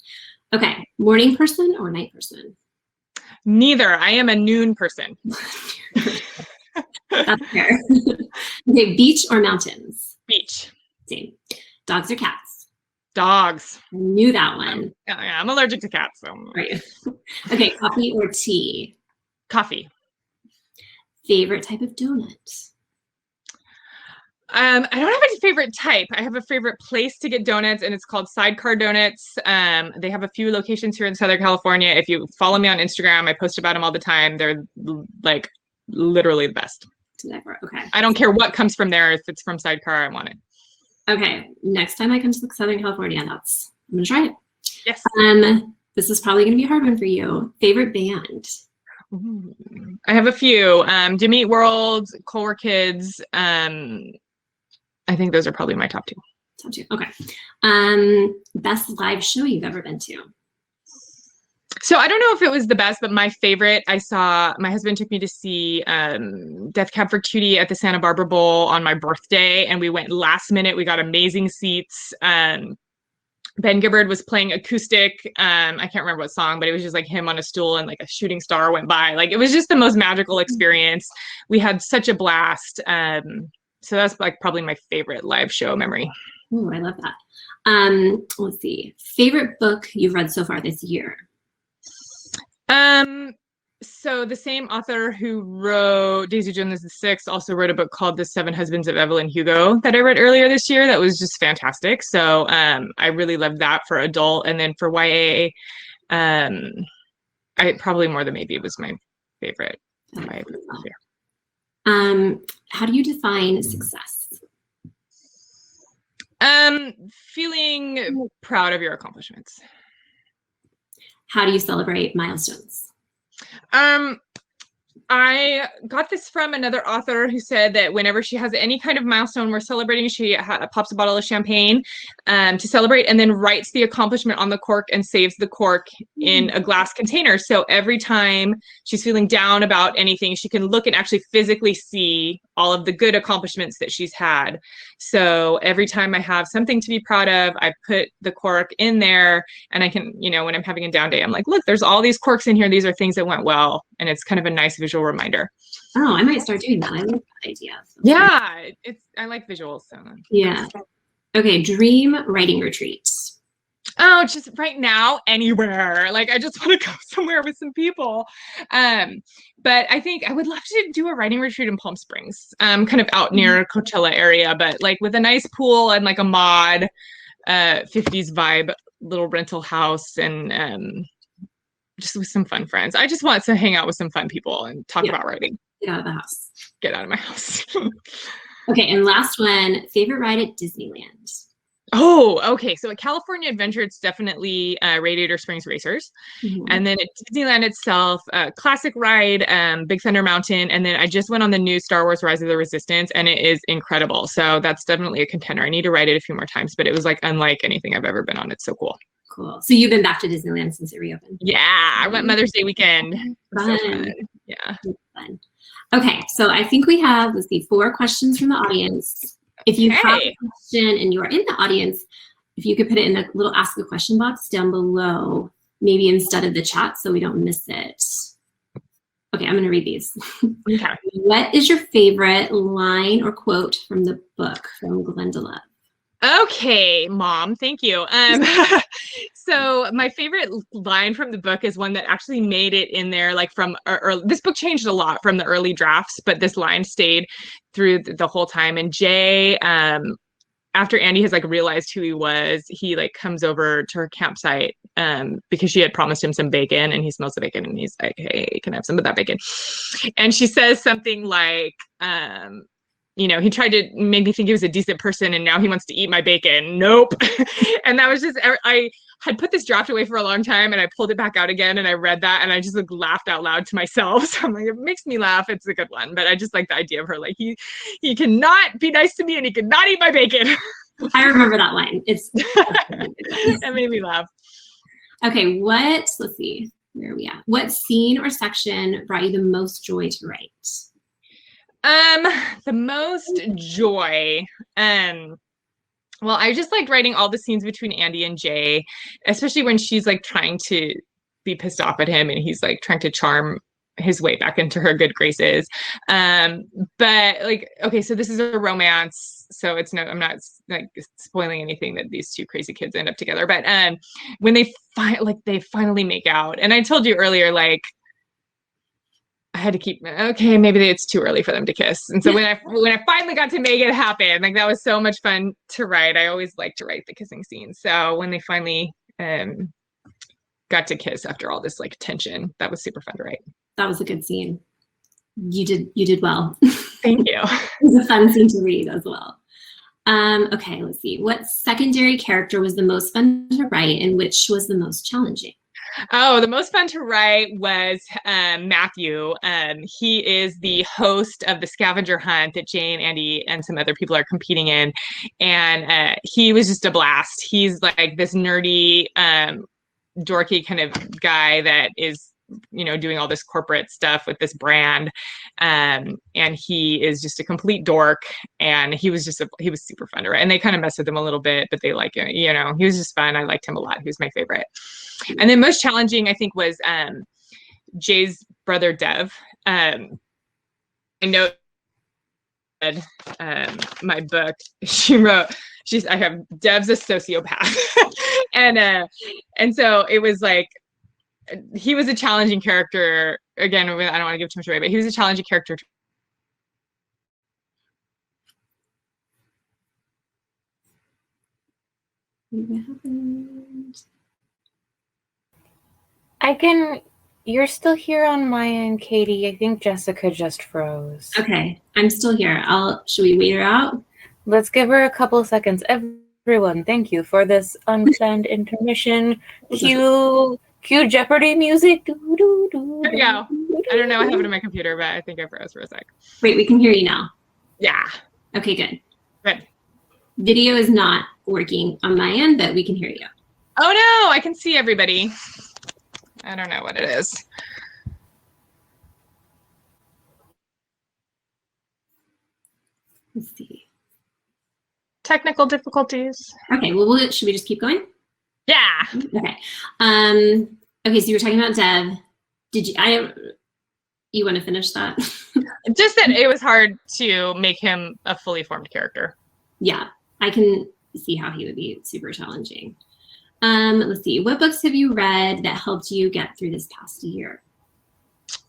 Okay, morning person or night person? Neither. I am a noon person. That's fair. Okay, beach or mountains? Beach. Same. Dogs or cats? Dogs. I knew that one. I'm allergic to cats. So. Right. Okay, coffee or tea? Coffee. Favorite type of donut? I don't have any favorite type. I have a favorite place to get donuts, and it's called Sidecar Donuts. They have a few locations here in Southern California. If you follow me on Instagram, I post about them all the time. They're like literally the best. Okay. I don't care what comes from there. If it's from Sidecar, I want it. Okay. Next time I come to Southern California, I'm gonna try it. Yes. This is probably gonna be a hard one for you. Favorite band? Ooh. I have a few. Jimmy Eat World, Coal Kids. I think those are probably my top two. Top two. Okay. Best live show you've ever been to? So I don't know if it was the best, but my favorite, my husband took me to see Death Cab for Cutie at the Santa Barbara Bowl on my birthday, and we went last minute. We got amazing seats. Ben Gibbard was playing acoustic. I can't remember what song, but it was just like him on a stool and like a shooting star went by. Like it was just the most magical experience. We had such a blast. So that's like probably my favorite live show memory. Oh, I love that. Let's see. Favorite book you've read so far this year? So the same author who wrote Daisy Jones the Sixth also wrote a book called The Seven Husbands of Evelyn Hugo that I read earlier this year. That was just fantastic. So I really loved that for adult. And then for YA, I probably More Than Maybe was my favorite. How do you define success? Feeling proud of your accomplishments. How do you celebrate milestones? I got this from another author who said that whenever she has any kind of milestone we're celebrating, she pops a bottle of champagne to celebrate and then writes the accomplishment on the cork and saves the cork in a glass container. So every time she's feeling down about anything, she can look and actually physically see all of the good accomplishments that she's had. So every time I have something to be proud of, I put the cork in there, and I can, when I'm having a down day, I'm like, look, there's all these corks in here. These are things that went well. And it's kind of a nice visual reminder. Oh, I might start doing that. I like that idea. Yeah, I like visuals. So yeah. Okay, dream writing retreat. Oh, just right now, anywhere. Like I just want to go somewhere with some people. But I think I would love to do a writing retreat in Palm Springs, kind of out near Coachella area, but like with a nice pool and like a mod 50s vibe little rental house, and just with some fun friends. I just want to hang out with some fun people and talk about writing. Get out of the house. Get out of my house. Okay, and last one, favorite ride at Disneyland. Oh, okay. So at California Adventure, it's definitely Radiator Springs Racers. Mm-hmm. And then at Disneyland itself, classic ride, Big Thunder Mountain. And then I just went on the new Star Wars Rise of the Resistance, and it is incredible. So that's definitely a contender. I need to ride it a few more times, but it was like unlike anything I've ever been on. It's so cool. Cool. So you've been back to Disneyland since it reopened? Yeah, I went Mother's Day weekend. Fun. So fun. Yeah. Fun. Okay, so I think we have, let's see, 4 questions from the audience. If you have a question and you are in the audience, if you could put it in the little ask a question box down below, maybe instead of the chat so we don't miss it. Okay, I'm going to read these. Okay. What is your favorite line or quote from the book from Glenda? Okay, Mom, thank you. So my favorite line from the book is one that actually made it in there, like from this book changed a lot from the early drafts, but this line stayed through the whole time. And Jay, after Andy has like realized who he was, he like comes over to her campsite because she had promised him some bacon, and he smells the bacon, and he's like, hey, can I have some of that bacon? And she says something like, he tried to make me think he was a decent person, and now he wants to eat my bacon. Nope. And that was just, I had put this draft away for a long time, and I pulled it back out again, and I read that, and I just like laughed out loud to myself. So I'm like, it makes me laugh. It's a good one. But I just like the idea of her, like, he cannot be nice to me, and he cannot eat my bacon. I remember that line. That made me laugh. Okay, let's see. Where are we at? What scene or section brought you the most joy to write? The most joy. Well, I just liked writing all the scenes between Andy and Jay, especially when she's like trying to be pissed off at him and he's like trying to charm his way back into her good graces. But like, okay, so this is a romance, so I'm not like spoiling anything that these two crazy kids end up together. But when they finally make out, and I told you earlier, like, I had to keep, okay, maybe it's too early for them to kiss. And so when I finally got to make it happen, like that was so much fun to write. I always like to write the kissing scenes. So when they finally got to kiss after all this like tension, that was super fun to write. That was a good scene. You did well. Thank you. It was a fun scene to read as well. Okay, let's see. What secondary character was the most fun to write and which was the most challenging? Oh, the most fun to write was Matthew. He is the host of the scavenger hunt that Jane, Andy, and some other people are competing in. And he was just a blast. He's like this nerdy, dorky kind of guy that is, doing all this corporate stuff with this brand. And he is just a complete dork. And he was super fun to write. And they kind of mess with him a little bit, but they like it. He was just fun. I liked him a lot. He was my favorite. And then most challenging, I think, was Jay's brother, Dev. I know my book, I have Dev's a sociopath. And so it was like, he was a challenging character. Again, I don't want to give too much away, but he was a challenging character. What happened? You're still here on my end, Katie. I think Jessica just froze. Okay, I'm still here. Should we wait her out? Let's give her a couple of seconds. Everyone, thank you for this unplanned intermission. Cue Jeopardy music. There we go. I don't know what happened to my computer, but I think I froze for a sec. Wait, we can hear you now. Yeah. Okay, good. Good. Video is not working on my end, but we can hear you. Oh no, I can see everybody. I don't know what it is. Let's see. Technical difficulties. Okay, well, should we just keep going? Yeah. Okay. Okay, so you were talking about Dev. You want to finish that? Just that it was hard to make him a fully formed character. Yeah, I can see how he would be super challenging. Let's see. What books have you read that helped you get through this past year?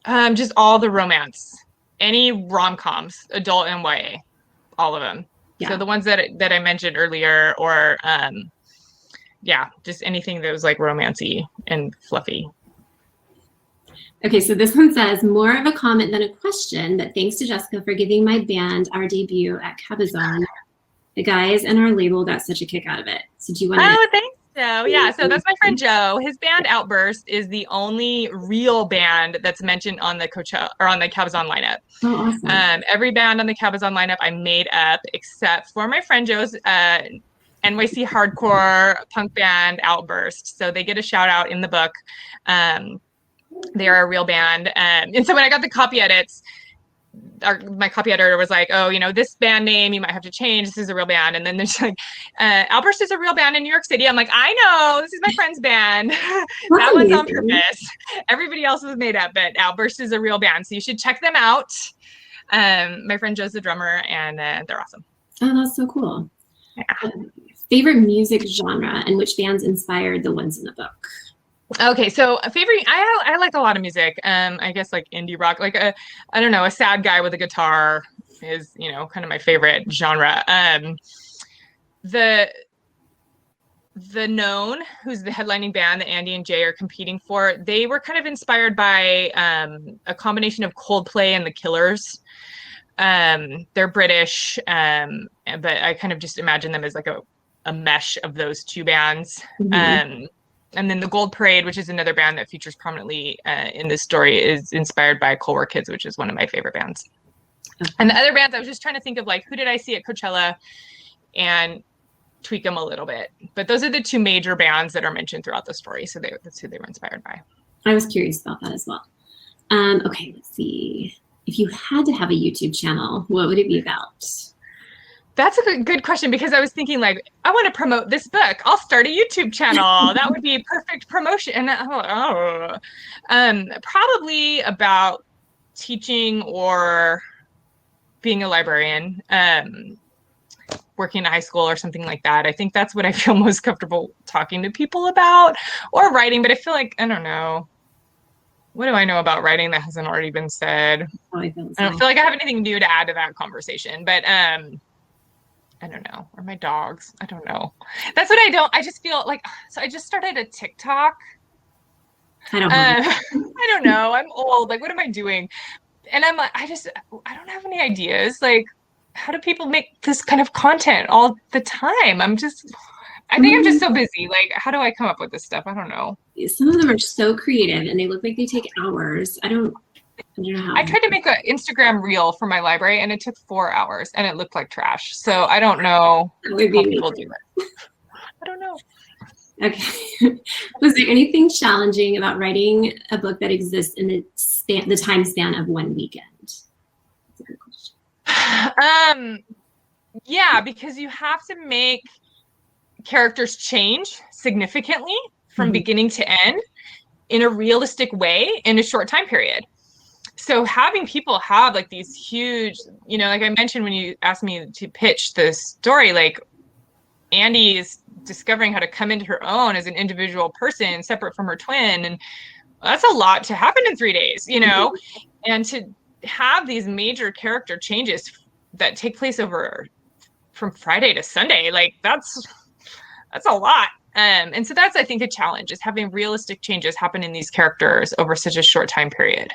Just all the romance, any rom-coms, adult and YA, all of them. Yeah. So the ones that I mentioned earlier, or just anything that was like romancy and fluffy. Okay, so this one says, more of a comment than a question, but thanks to Jessica for giving my band our debut at Cabazon. The guys and our label got such a kick out of it. So do you want to? Oh, thanks. So yeah, so that's my friend Joe. His band Outburst is the only real band that's mentioned on the Coachella or on the Cabazon lineup. Oh, awesome. Every band on the Cabazon lineup I made up except for my friend Joe's NYC hardcore punk band Outburst. So they get a shout out in the book. They are a real band. And so when I got the copy edits, my copy editor was like, oh, this band name you might have to change. This is a real band. And then there's like, Outburst is a real band in New York City. I'm like, I know, this is my friend's band. That one's on purpose. Everybody else was made up, but Outburst is a real band. So you should check them out. My friend Joe's the drummer, and they're awesome. Oh, that's so cool. Yeah. Favorite music genre and which bands inspired the ones in the book? Okay, so favorite, I like a lot of music. I guess like indie rock, like a sad guy with a guitar is, kind of my favorite genre. The Known, who's the headlining band that Andy and Jay are competing for, they were kind of inspired by a combination of Coldplay and The Killers. They're British, but I kind of just imagine them as like a mesh of those two bands. And then the Gold Parade, which is another band that features prominently in this story, is inspired by Cold War Kids, which is one of my favorite bands. And the other bands, I was just trying to think of like, who did I see at Coachella and tweak them a little bit. But those are the two major bands that are mentioned throughout the story. So that's who they were inspired by. I was curious about that as well. Okay, let's see. If you had to have a YouTube channel, what would it be about? That's a good question, because I was thinking like, I want to promote this book. I'll start a YouTube channel. That would be perfect promotion. Probably about teaching or being a librarian, working in a high school or something like that. I think that's what I feel most comfortable talking to people about, or writing. But I feel like, I don't know. What do I know about writing that hasn't already been said? I don't feel like I have anything new to add to that conversation, but I don't know. Or my dogs. I don't know. That's what I just feel like. So I just started a TikTok. I don't know. I'm old. Like, what am I doing? And I'm like, I don't have any ideas. Like, how do people make this kind of content all the time? I think I'm just so busy. Like, how do I come up with this stuff? I don't know. Some of them are so creative and they look like they take hours. I don't know how. I tried to make an Instagram reel for my library and it took 4 hours and it looked like trash. So I don't know how people do it. I don't know. Okay. Was there anything challenging about writing a book that exists in the time span of one weekend? That's a good question. Yeah, because you have to make characters change significantly from beginning to end in a realistic way in a short time period. So having people have like these huge, like I mentioned when you asked me to pitch the story, like Andy is discovering how to come into her own as an individual person separate from her twin. And that's a lot to happen in 3 days, and to have these major character changes that take place from Friday to Sunday, like that's a lot. And so that's, I think, a challenge, is having realistic changes happen in these characters over such a short time period.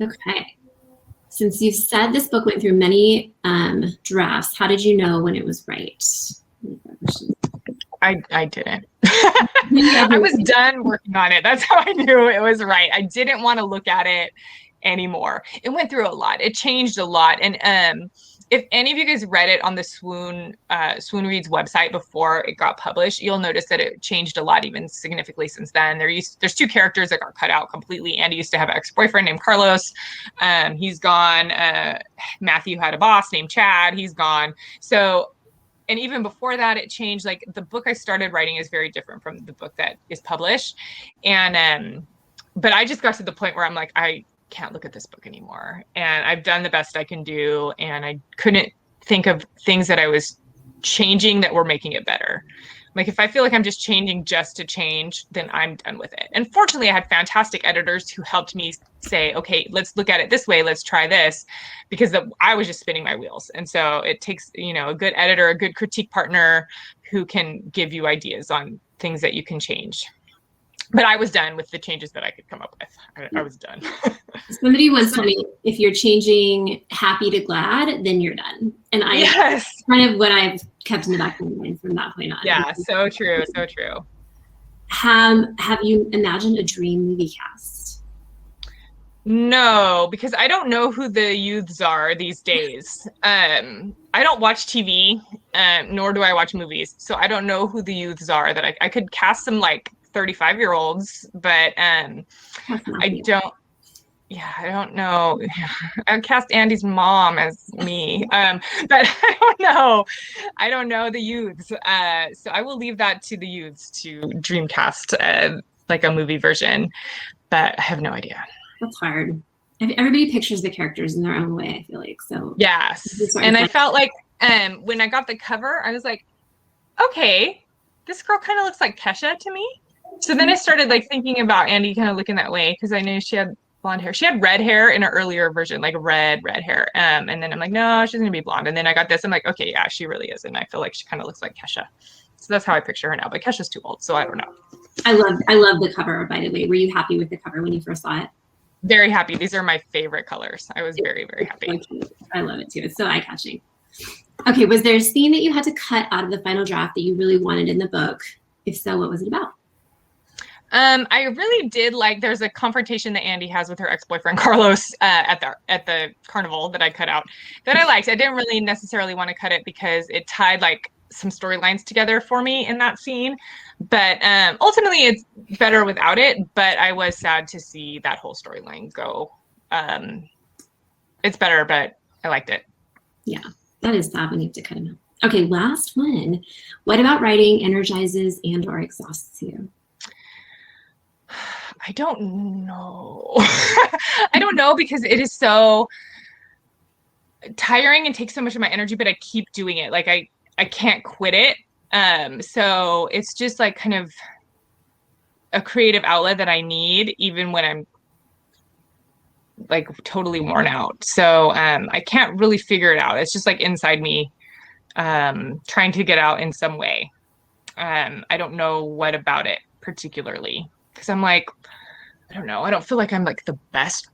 Okay. Since you said this book went through many drafts, how did you know when it was right? I didn't. I was done working on it. That's how I knew it was right. I didn't want to look at it anymore. It went through a lot. It changed a lot. And if any of you guys read it on the Swoon Reads website before it got published, you'll notice that it changed a lot, even significantly since then. There's two characters that got cut out completely. Andy used to have an ex-boyfriend named Carlos. He's gone. Matthew had a boss named Chad. He's gone. So, and even before that, it changed. Like, the book I started writing is very different from the book that is published. And but I just got to the point where I'm like, I can't look at this book anymore, and I've done the best I can do, and I couldn't think of things that I was changing that were making it better. Like, if I feel like I'm just changing just to change, then I'm done with it. And fortunately, I had fantastic editors who helped me say, okay, let's look at it this way, let's try this, because I was just spinning my wheels. And so it takes, a good editor, a good critique partner who can give you ideas on things that you can change. But I was done with the changes that I could come up with. I was done. Somebody once told me, if you're changing happy to glad, then you're done. And yes, kind of what I've kept in the back of my mind from that point on. Yeah, so true, so true. Have you imagined a dream movie cast? No, because I don't know who the youths are these days. I don't watch TV, nor do I watch movies. So I don't know who the youths are that I could cast them like 35-year-olds, but I don't know. I cast Andy's mom as me, but I don't know the youths. So I will leave that to the youths to dreamcast like a movie version, but I have no idea. That's hard. Everybody pictures the characters in their own way, I feel like. So yes, and I felt like when I got the cover, I was like, okay, this girl kind of looks like Kesha to me. So then I started like thinking about Andy kind of looking that way, because I knew she had blonde hair. She had red hair in her earlier version, like red hair. And then I'm like, no, she's gonna be blonde. And then I got this. I'm like, okay, yeah, she really is. And I feel like she kind of looks like Kesha. So that's how I picture her now. But Kesha's too old, so I don't know. I love the cover, by the way. Were you happy with the cover when you first saw it? very happy. These are my favorite colors. I was very, very happy. I love it too. It's so eye-catching. Okay, was there a scene that you had to cut out of the final draft that you really wanted in the book? If so, what was it about? I really did like, there's a confrontation that Andy has with her ex-boyfriend Carlos at the carnival that I cut out that I liked. I didn't really necessarily want to cut it because it tied like some storylines together for me in that scene. But ultimately it's better without it, but I was sad to see that whole storyline go. It's better, but I liked it. Yeah, that is sad when you have to cut them out. Okay, last one. What about writing energizes and or exhausts you? I don't know. I don't know because it is so tiring and takes so much of my energy, but I keep doing it. Like I can't quit it. So it's just like kind of a creative outlet that I need even when I'm like totally worn out. So I can't really figure it out. It's just like inside me trying to get out in some way. I don't know what about it particularly because I'm like, I don't know. I don't feel like I'm like the best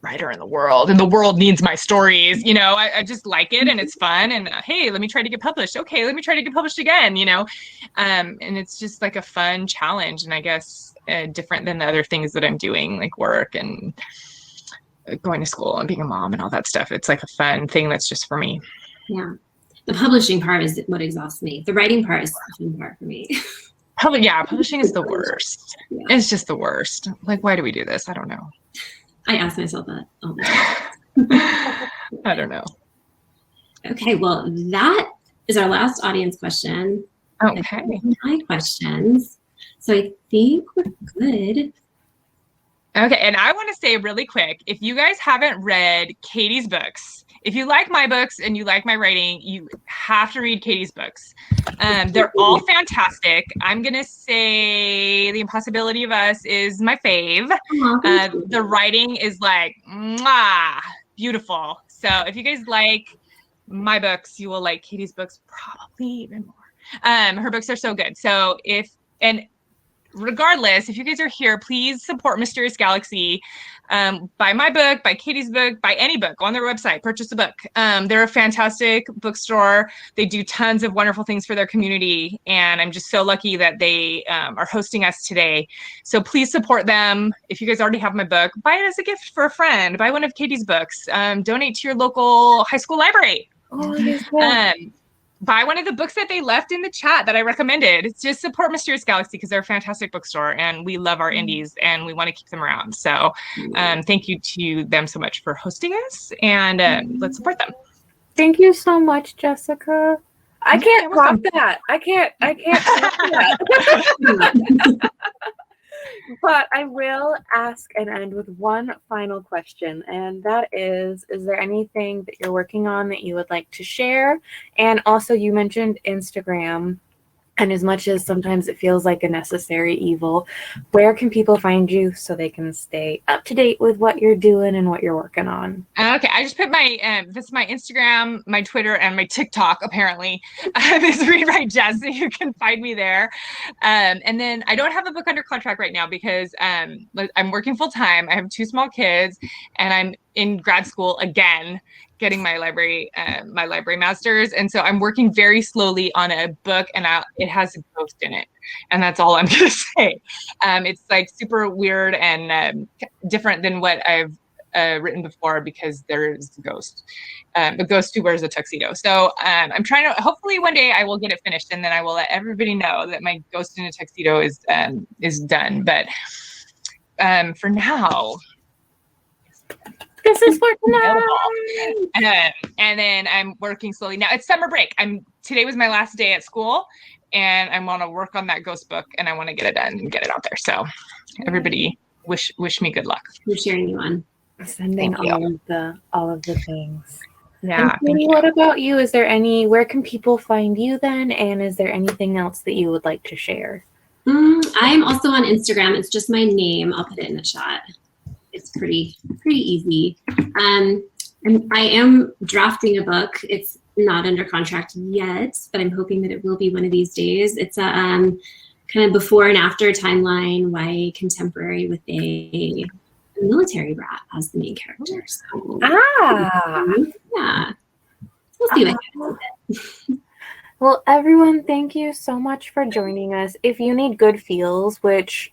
writer in the world and the world needs my stories. You know, I just like it and it's fun. And hey, let me try to get published. Okay, let me try to get published again, you know. And it's just like a fun challenge. And I guess different than the other things that I'm doing, like work and going to school and being a mom and all that stuff. It's like a fun thing that's just for me. Yeah. The publishing part is what exhausts me. The writing part is the fun part for me. Publishing is the worst. Yeah. It's just the worst. Like, why do we do this? I don't know. I ask myself that all the time. I don't know. Okay, well, that is our last audience question. Okay. My questions. So I think we're good. Okay, and I want to say really quick, if you guys haven't read Katy's books, if you like my books and you like my writing, you have to read Katy's books. They're all fantastic. I'm going to say The Impossibility of Us is my fave. The writing is like, mwah, beautiful. So if you guys like my books, you will like Katy's books probably even more. Her books are so good. So regardless, if you guys are here, please support Mysterious Galaxy. Buy my book, buy Katy's book, buy any book on their website, purchase a book. They're a fantastic bookstore. They do tons of wonderful things for their community. And I'm just so lucky that they are hosting us today. So please support them. If you guys already have my book, buy it as a gift for a friend. Buy one of Katy's books. Donate to your local high school library. Buy one of the books that they left in the chat that I recommended. Just support Mysterious Galaxy because they're a fantastic bookstore and we love our indies and we want to keep them around. So thank you to them so much for hosting us and let's support them. Thank you so much, Jessica. I can't top that. I can't top that. But I will ask and end with one final question, and that is there anything that you're working on that you would like to share? And also, you mentioned Instagram, and as much as sometimes it feels like a necessary evil, where can people find you so they can stay up to date with what you're doing and what you're working on? Okay, I just put my, this is my Instagram, my Twitter, and my TikTok, apparently. Is Read Write Jess, so you can find me there. And then I don't have a book under contract right now because I'm working full time. I have 2 small kids, and I'm in grad school again, getting my library master's. And so I'm working very slowly on a book and it has a ghost in it. And that's all I'm going to say. It's like super weird and different than what I've written before because there's a ghost who wears a tuxedo. So I'm trying to, hopefully one day I will get it finished and then I will let everybody know that my ghost in a tuxedo is done. But for now, this is for tonight. And then I'm working slowly. Now it's summer break. Today was my last day at school and I want to work on that ghost book and I want to get it done and get it out there. So everybody wish me good luck. We're cheering you on. Sending all of the things. Yeah. What about you? Where can people find you then? And is there anything else that you would like to share? I'm also on Instagram. It's just my name. I'll put it in the chat. It's pretty easy. And I am drafting a book. It's not under contract yet, but I'm hoping that it will be one of these days. It's a kind of before and after timeline, why contemporary with a a military brat as the main character. So, yeah. We'll see what happens. Well, everyone, thank you so much for joining us. If you need good feels, which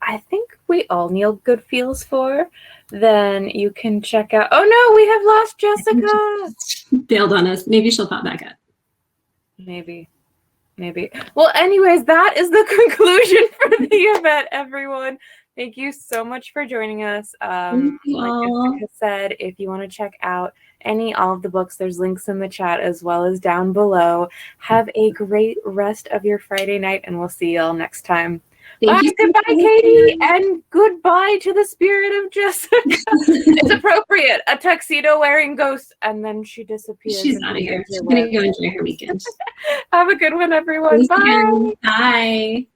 I think we all need good feels for, then you can check out. Oh no, we have lost Jessica. Bailed on us. Maybe she'll pop back up. Maybe. Well, anyways, that is the conclusion for the event, everyone. Thank you so much for joining us. Thank you all. Like Jessica said, if you want to check out all of the books, there's links in the chat as well as down below. Have a great rest of your Friday night, and we'll see y'all next time. Thank you. Goodbye, Katie, and goodbye to the spirit of Jessica. It's appropriate. A tuxedo wearing ghost, and then she disappears. She's out of here. She's going to go enjoy her weekend. Have a good one, everyone. Bye. Bye.